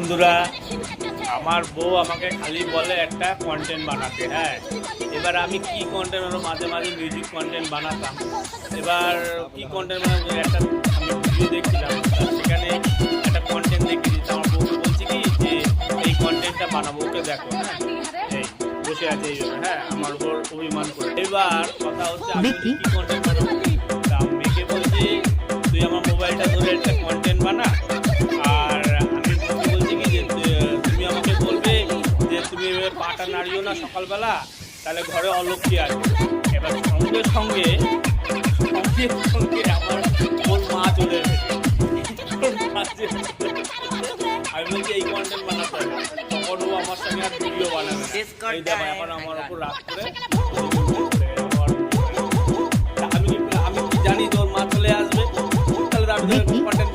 বন্ধুরা, আমার বউ আমাকে খালি বলে একটা কন্টেন্ট বানাতে। হ্যাঁ, এবার আমি কি কন্টেন্ট বানাবো, মাঝে মাঝে মিউজিক কন্টেন্ট বানাতাম। এবার কি কন্টেন্ট বানাবো, একটা আমি ভিডিও দেখছিলাম, সেখানে একটা কন্টেন্ট দেখে দিচ্ছি। আমার বউকে বলছি কি যে এই কন্টেন্টটা বানাবো, ওকে দেখো। হ্যাঁ, এই বসে আছে এই জন্য। হ্যাঁ, আমার উপর অভিমান করে। এবার কথা হচ্ছে আমি কি কন্টেন্ট বানাবো, তা মেয়েকে বলছি তুই আমার মোবাইলটা ধরে একটা কন্টেন্ট বানা। আর আমি বলছি কি যে তুমি আমাকে বলবে যে তুমি পাটা নাড়িও না সকালবেলা, তাহলে ঘরে অলক্ষ্মী আসবে। এবার সঙ্গে সঙ্গে সঙ্গে সঙ্গে আমার ওর মা চলে এসেছে। আমি বলছি এই কন্টেন্ট বানাতে হবে, তখন ও আমার সঙ্গে আর ভিডিও বানাবে না। এই দেখো এখন আমার ওপর রাগ করে আমি কি জানি তোর মা চলে আসবে, তাহলে আমি কন্টেন্ট